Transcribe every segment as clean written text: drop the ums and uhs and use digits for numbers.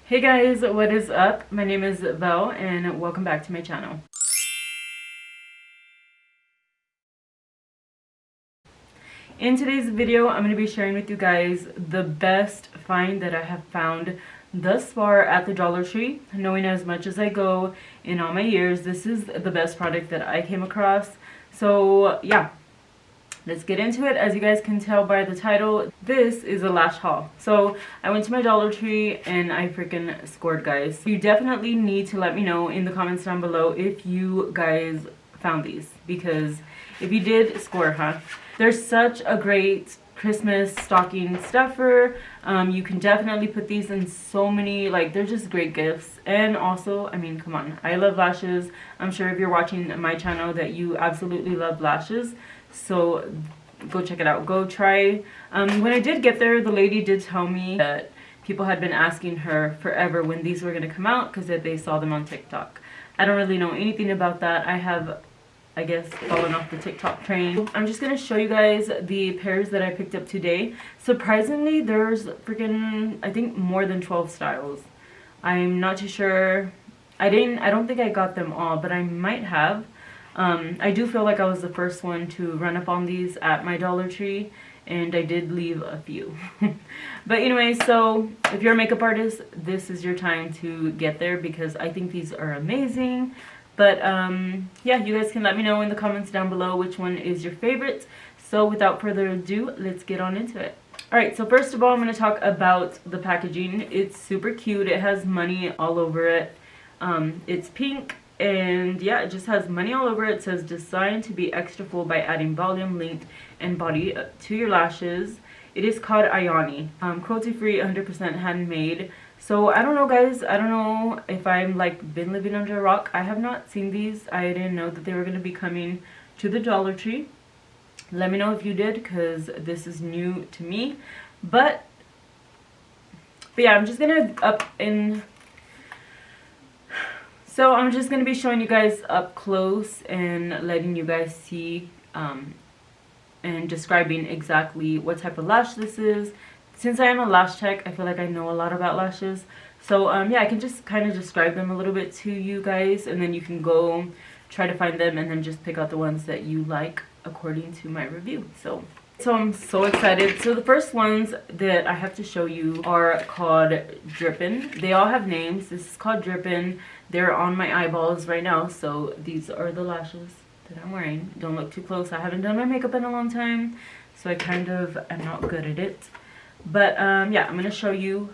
Hey guys, what is up? My name is Vel and welcome back to my channel. In today's video, I'm going to be sharing with you guys the best find that I have found thus far at the Dollar Tree. Knowing as much as I go in all my years, this is the best product that I came across. So yeah, let's get into it. As you guys can tell by the title, this is a lash haul. So I went to my Dollar Tree and I freaking scored, guys. You definitely need to let me know in the comments down below if you guys found these, because if you did score, they're such a great Christmas stocking stuffer. You can definitely put these in so many, like, they're just great gifts. And also, I mean, come on, I love lashes. I'm sure if you're watching my channel that you absolutely love lashes. So go check it out. Go try. When I did get there, the lady did tell me that people had been asking her forever when these were going to come out because they saw them on TikTok. I don't really know anything about that. I have, I guess, fallen off the TikTok train. I'm just going to show you guys the pairs that I picked up today. Surprisingly, there's freaking, I think, more than 12 styles. I'm not too sure. I don't think I got them all, but I might have. I do feel like I was the first one to run up on these at my Dollar Tree, and I did leave a few. But anyway, so if you're a makeup artist, this is your time to get there because I think these are amazing. But yeah, you guys can let me know in the comments down below which one is your favorite. So without further ado, let's get on into it. Alright, so first of all, I'm going to talk about the packaging. It's super cute. It has money all over it. It's pink. And yeah, it just has money all over it. It says designed to be extra full by adding volume, length, and body to your lashes. It is called Ioni. Cruelty free, 100% handmade. So I don't know, guys. I don't know if I'm like been living under a rock. I have not seen these. I didn't know that they were going to be coming to the Dollar Tree. Let me know if you did, because this is new to me. But yeah, I'm just gonna So I'm just going to be showing you guys up close and letting you guys see and describing exactly what type of lash this is. Since I am a lash tech, I feel like I know a lot about lashes. So yeah, I can just kind of describe them a little bit to you guys, and then you can go try to find them and then just pick out the ones that you like according to my review. So I'm so excited. So the first ones that I have to show you are called Drippin'. They all have names. This is called Drippin'. They're on my eyeballs right now. So these are the lashes that I'm wearing. Don't look too close. I haven't done my makeup in a long time, so I kind of am not good at it. But yeah, I'm going to show you.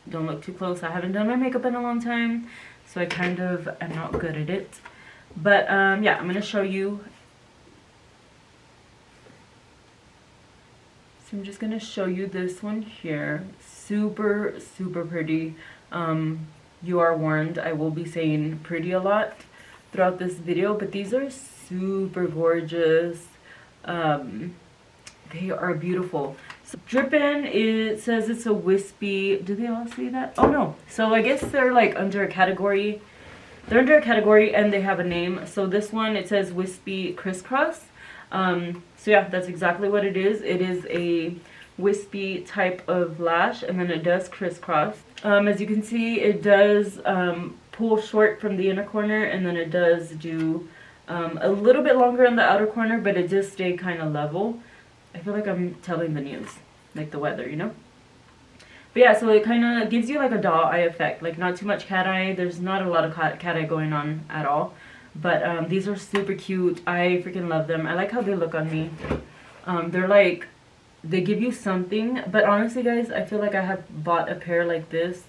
Don't look too close. I haven't done my makeup in a long time, so I kind of am not good at it. But yeah, I'm going to show you. So I'm just going to show you this one here. Super, super pretty. You are warned, I will be saying pretty a lot throughout this video, but these are super gorgeous. They are beautiful. So Drippin', it says it's a wispy, do they all say that? Oh no. So I guess they're like under a category. They're under a category and they have a name. So this one, it says wispy crisscross. So yeah, that's exactly what it is. It is a wispy type of lash, and then it does crisscross. As you can see, it does pull short from the inner corner, and then it does do a little bit longer in the outer corner, but it does stay kind of level. I feel like I'm telling the news, like the weather, you know? But yeah, so it kind of gives you like a doll eye effect, like not too much cat eye. There's not a lot of cat eye going on at all. But these are super cute. I freaking love them. I like how they look on me. They're like, they give you something. But honestly, guys, I feel like I have bought a pair like this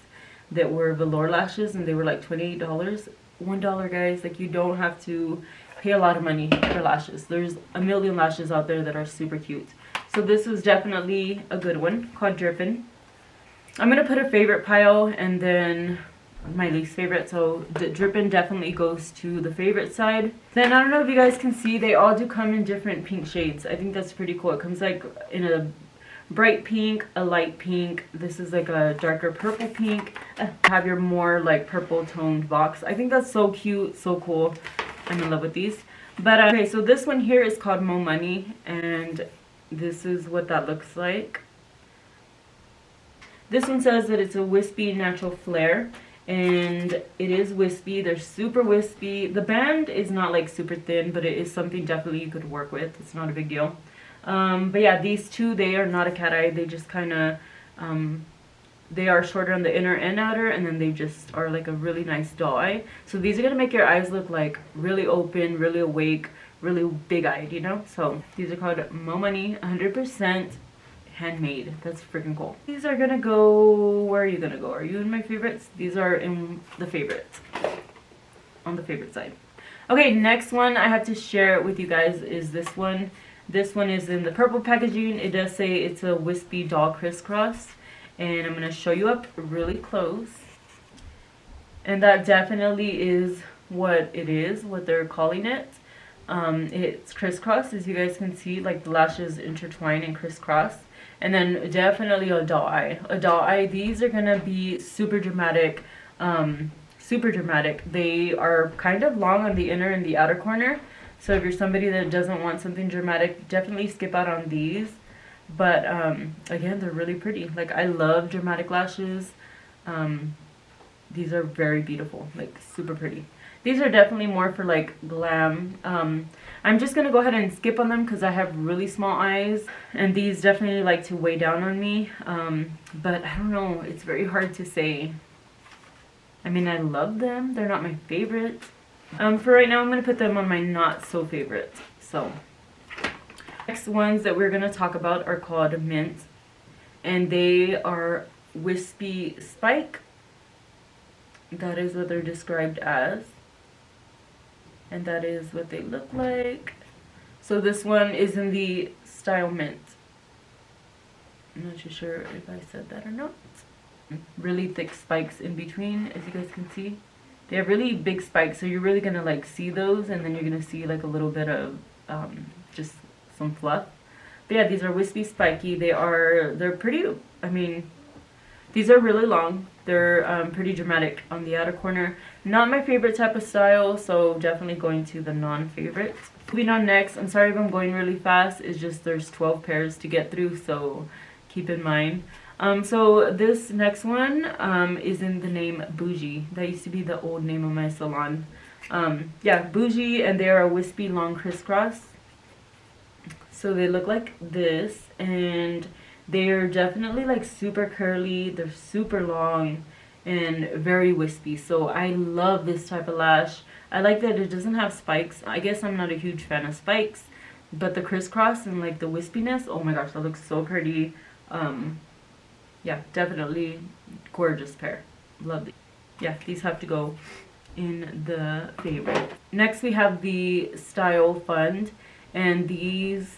that were velour lashes, and they were like $28. $1, guys. Like, you don't have to pay a lot of money for lashes. There's a million lashes out there that are super cute. So this was definitely a good one, called Drippin'. I'm going to put a favorite pile and then my least favorite. So the Drippin' definitely goes to the favorite side. Then I don't know if you guys can see, they all do come in different pink shades. I think that's pretty cool. It comes like in a bright pink, a light pink. This is like a darker purple pink. Have your more like purple toned box. I think that's so cute, so cool. I'm in love with these. But okay, so this one here is called Mo Money, and this is what that looks like. This one says that it's a wispy natural flare, and it is wispy. They're super wispy. The band is not like super thin, but it is something definitely you could work with. It's not a big deal. But yeah, these two, they are not a cat eye. They just kind of, they are shorter on the inner and outer, and then they just are like a really nice doll eye. So these are going to make your eyes look like really open, really awake, really big-eyed, you know? So these are called Mo Money, 100% handmade. That's freaking cool. These are gonna go, where are you gonna go? Are you in my favorites? These are in the favorites, on the favorite side. Okay, next one I have to share with you guys is this one. This one is in the purple packaging. It does say it's a wispy doll crisscross, and I'm gonna show you up really close. And that definitely is what it is, what they're calling it. It's crisscross, as you guys can see, like the lashes intertwine and crisscross. And then definitely a doll eye. A doll eye, these are gonna be super dramatic, super dramatic. They are kind of long on the inner and the outer corner. So if you're somebody that doesn't want something dramatic, definitely skip out on these. But again, they're really pretty. Like, I love dramatic lashes. These are very beautiful, like super pretty. These are definitely more for like glam. I'm just gonna go ahead and skip on them because I have really small eyes, and these definitely like to weigh down on me. But I don't know, it's very hard to say. I mean, I love them. They're not my favorite. For right now, I'm gonna put them on my not so favorite. So next ones that we're gonna talk about are called Mint, and they are wispy spike. That is what they're described as. And that is what they look like. So this one is in the style Mint. I'm not too sure if I said that or not. Really thick spikes in between, as you guys can see. They have really big spikes, so you're really gonna like see those, and then you're gonna see like a little bit of just some fluff. But yeah, these are wispy spiky. They're pretty, I mean, these are really long. They're pretty dramatic on the outer corner. Not my favorite type of style, so definitely going to the non-favorite. Moving on next, I'm sorry if I'm going really fast. It's just there's 12 pairs to get through, so keep in mind. So this next one is in the name Bougie. That used to be the old name of my salon. Yeah, Bougie, and they are a wispy long crisscross. So they look like this, and they're definitely like super curly. They're super long and very wispy. So I love this type of lash. I like that it doesn't have spikes. I guess I'm not a huge fan of spikes, but the crisscross and like the wispiness, oh my gosh, that looks so pretty. Yeah, definitely gorgeous pair. Love these. Yeah, these have to go in the favorite. Next we have the Style Fund, and these,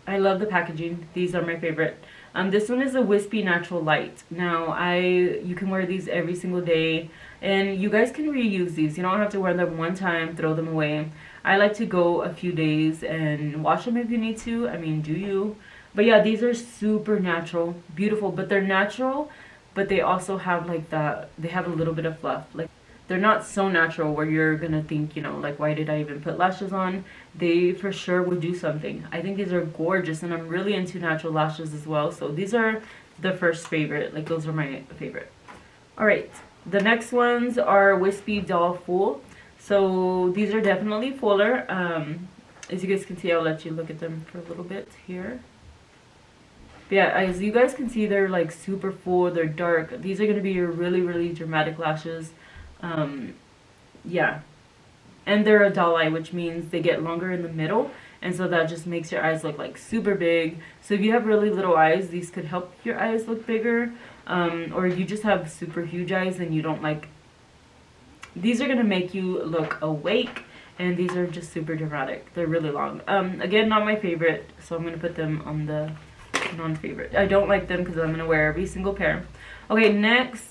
I love the packaging. These are my favorite. This one is a wispy natural light. Now you can wear these every single day, and you guys can reuse these. You don't have to wear them one time, throw them away. I like to go a few days and wash them if you need to. I mean, do you? But yeah, these are super natural, beautiful, but they're natural, but they also have like that, they have a little bit of fluff. Like, they're not so natural where you're gonna think, you know, like, why did I even put lashes on? They for sure would do something. I think these are gorgeous, and I'm really into natural lashes as well. So these are the first favorite. Like, those are my favorite. All right, the next ones are Wispy Doll Full. So these are definitely fuller. As you guys can see, I'll let you look at them for a little bit here. But yeah, as you guys can see, they're like super full. They're dark. These are gonna be your really, really dramatic lashes. Yeah, and they're a doll eye, which means they get longer in the middle, and so that just makes your eyes look like super big. So if you have really little eyes, these could help your eyes look bigger, or if you just have super huge eyes and you don't like, these are gonna make you look awake, and these are just super dramatic. They're really long. Again, not my favorite, so I'm gonna put them on the non-favorite. I don't like them because I'm gonna wear every single pair. Okay, next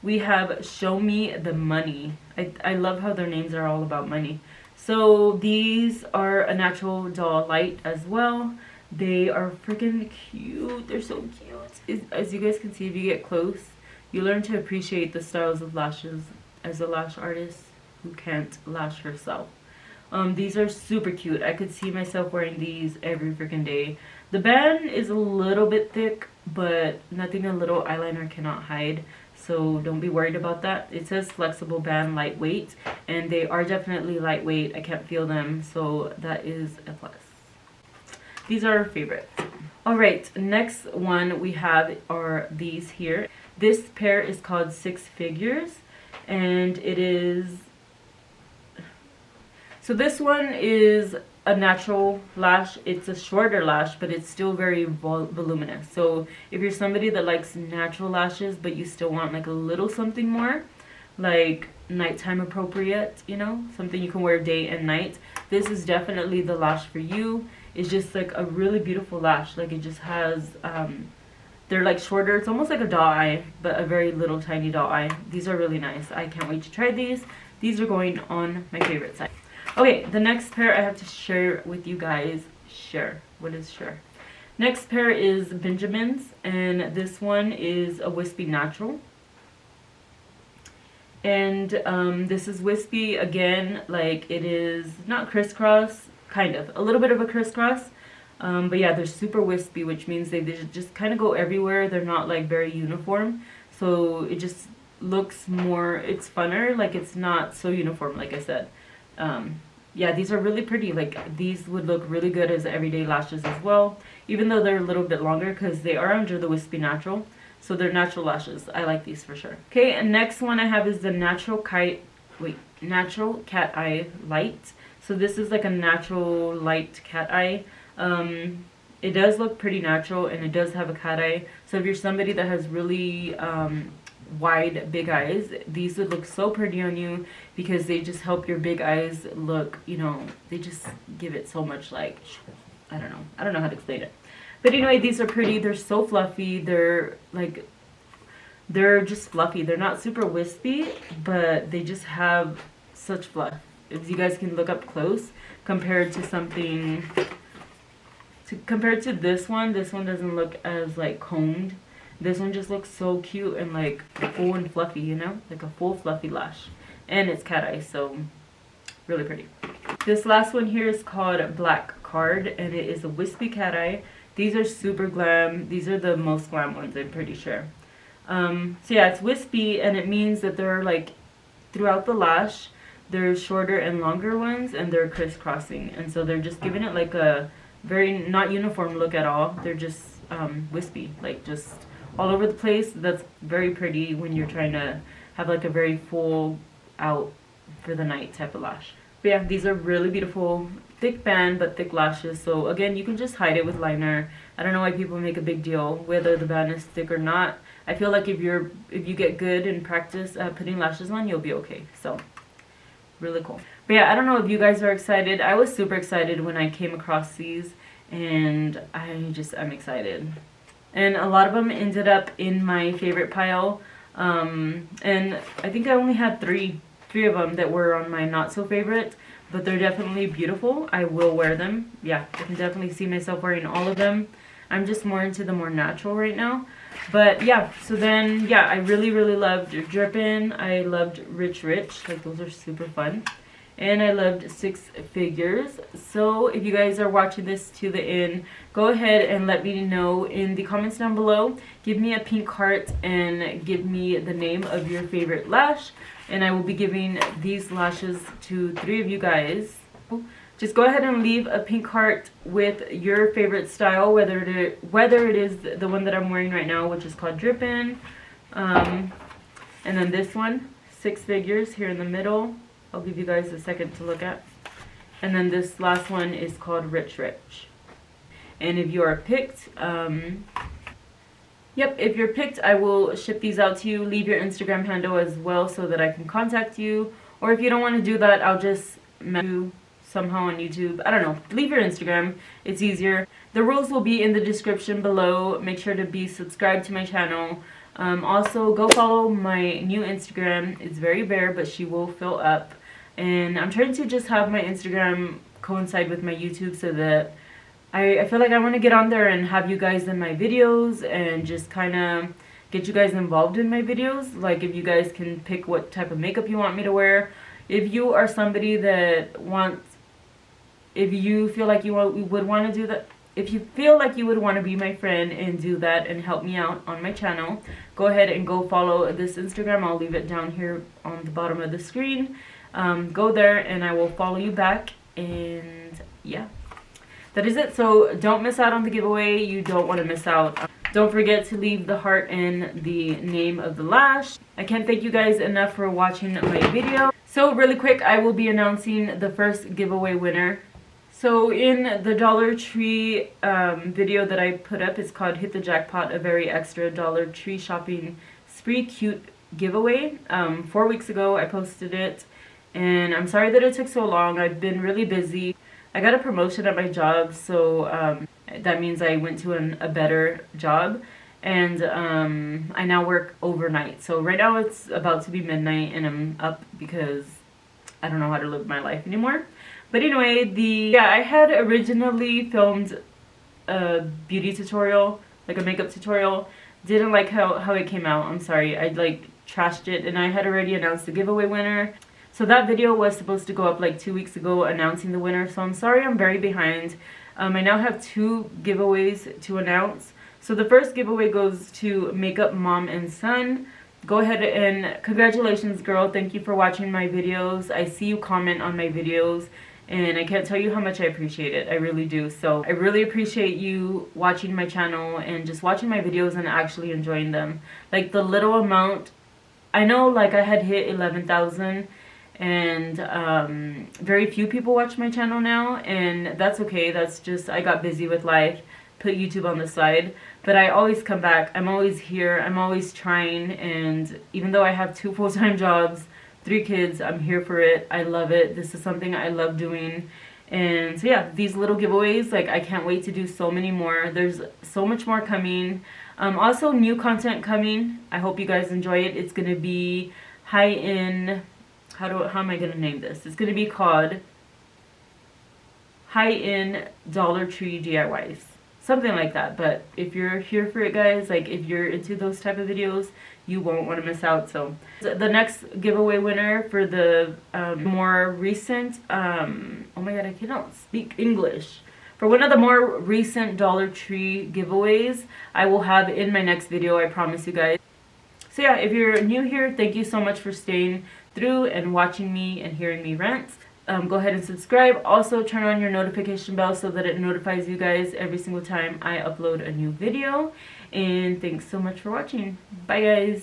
we have Show Me the Money. I love how their names are all about money. So these are a natural doll light as well. They are freaking cute. They're so cute. As you guys can see, if you get close, you learn to appreciate the styles of lashes as a lash artist who can't lash herself. These are super cute. I could see myself wearing these every freaking day. The band is a little bit thick. but nothing a little eyeliner cannot hide. So don't be worried about that. It says flexible band, lightweight, and they are definitely lightweight. I can't feel them, so that is a plus. These are our favorites. Alright, next one we have are these here. This pair is called Six Figures, and it is... So this one is a natural lash. It's a shorter lash, but it's still very voluminous. So if you're somebody that likes natural lashes, but you still want like a little something more, like nighttime appropriate, you know, something you can wear day and night, this is definitely the lash for you. It's just like a really beautiful lash. Like it just has, they're like shorter. It's almost like a doll eye, but a very little tiny doll eye. These are really nice. I can't wait to try these. These are going on my favorite side. Okay, the next pair I have to share with you guys. Share. What is share? Next pair is Benjamin's, and this one is a wispy natural. And this is wispy again. Like it is not crisscross, kind of a little bit of a crisscross. But yeah, they're super wispy, which means they just kind of go everywhere. They're not like very uniform, so it just looks more, it's funner. Like it's not so uniform, like I said. Yeah, these are really pretty. Like these would look really good as everyday lashes as well, even though they're a little bit longer because they are under the wispy natural. So they're natural lashes. I like these for sure. Okay, and next one I have is the natural cat eye light. So this is like a natural light cat eye. It does look pretty natural, and it does have a cat eye. So if you're somebody that has really wide big eyes, these would look so pretty on you because they just help your big eyes look, you know, they just give it so much, like, I don't know how to explain it. But anyway, these are pretty. They're so fluffy. They're just fluffy. They're not super wispy, but they just have such fluff. As you guys can look up close, compared to something, compared to this one doesn't look as like combed. This one just looks so cute and like full and fluffy, you know, like a full fluffy lash. And it's cat eye, so really pretty. This last one here is called Black Card, and it is a wispy cat eye. These are super glam. These are the most glam ones, I'm pretty sure. So yeah, it's wispy, and it means that they're like throughout the lash, there's shorter and longer ones, and they're crisscrossing, and so they're just giving it like a very not uniform look at all. They're just wispy, like just all over the place. That's very pretty when you're trying to have like a very full out for the night type of lash. But yeah, these are really beautiful, thick band but thick lashes. So again, you can just hide it with liner. I don't know why people make a big deal whether the band is thick or not. I feel like if you get good and practice putting lashes on, you'll be okay. So really cool. But yeah, I don't know if you guys are excited. I was super excited when I came across these, and I'm excited. And a lot of them ended up in my favorite pile. And I think I only had three of them that were on my not so favorite, but they're definitely beautiful. I will wear them. Yeah, I can definitely see myself wearing all of them. I'm just more into the more natural right now. But yeah, so then, yeah, I really loved Drippin'. I loved Rich. Like, those are super fun. And I loved Six Figures. So if you guys are watching this to the end, go ahead and let me know in the comments down below. Give me a pink heart and give me the name of your favorite lash. And I will be giving these lashes to 3 of you guys. Just go ahead and leave a pink heart with your favorite style, whether it is the one that I'm wearing right now, which is called Drippin'. And then this one, Six Figures, here in the middle. I'll give you guys a second to look at. And then this last one is called Rich. And if you are picked, if you're picked, I will ship these out to you. Leave your Instagram handle as well so that I can contact you. Or if you don't want to do that, I'll just message you somehow on YouTube. I don't know. Leave your Instagram. It's easier. The rules will be in the description below. Make sure to be subscribed to my channel. Also, go follow my new Instagram. It's very bare, but she will fill up. And I'm trying to just have my Instagram coincide with my YouTube so that I feel like I want to get on there and have you guys in my videos and just kind of get you guys involved in my videos. Like if you guys can pick what type of makeup you want me to wear. If you are somebody that wants, if you feel like you would want to do that, if you feel like you would want to be my friend and do that and help me out on my channel, go ahead and go follow this Instagram. I'll leave it down here on the bottom of the screen. Go there and I will follow you back, and yeah, that is it. So don't miss out on the giveaway. You don't want to miss out. Don't forget to leave the heart in the name of the lash. I can't thank you guys enough for watching my video. So really quick, I will be announcing the first giveaway winner. So in the Dollar Tree video that I put up, it's called Hit the Jackpot, a very extra Dollar Tree shopping spree cute giveaway. 4 weeks ago I posted it, and I'm sorry that it took so long. I've been really busy. I got a promotion at my job, so that means I went to a better job, and I now work overnight. So right now it's about to be midnight and I'm up because I don't know how to live my life anymore. But anyway, I had originally filmed a beauty tutorial, like a makeup tutorial. Didn't like how it came out. I'm sorry. I like trashed it, and I had already announced the giveaway winner. So that video was supposed to go up like 2 weeks ago announcing the winner. So I'm sorry I'm very behind. I now have 2 giveaways to announce. So the first giveaway goes to Makeup Mom and Son. Go ahead and congratulations, girl. Thank you for watching my videos. I see you comment on my videos, and I can't tell you how much I appreciate it. I really do. So I really appreciate you watching my channel and just watching my videos and actually enjoying them. Like the little amount, I know like I had hit 11,000, and very few people watch my channel now, and that's okay. That's just, I got busy with life, put YouTube on the side, but I always come back. I'm always here. I'm always trying, and even though I have 2 full-time jobs, 3 kids, I'm here for it. I love it. This is something I love doing. And so yeah, these little giveaways, like I can't wait to do so many more. There's so much more coming. Also new content coming. I hope you guys enjoy it. It's gonna be high-end, how am I gonna name this? It's gonna be called High-End Dollar Tree DIYs. Something like that. But if you're here for it, guys, like if you're into those type of videos, you won't want to miss out. So the next giveaway winner for the more recent, oh my god, I cannot speak English. For one of the more recent Dollar Tree giveaways, I will have in my next video, I promise you guys. So yeah, if you're new here, thank you so much for staying through and watching me and hearing me rant. Go ahead and subscribe. Also turn on your notification bell so that it notifies you guys every single time I upload a new video. And thanks so much for watching. Bye guys.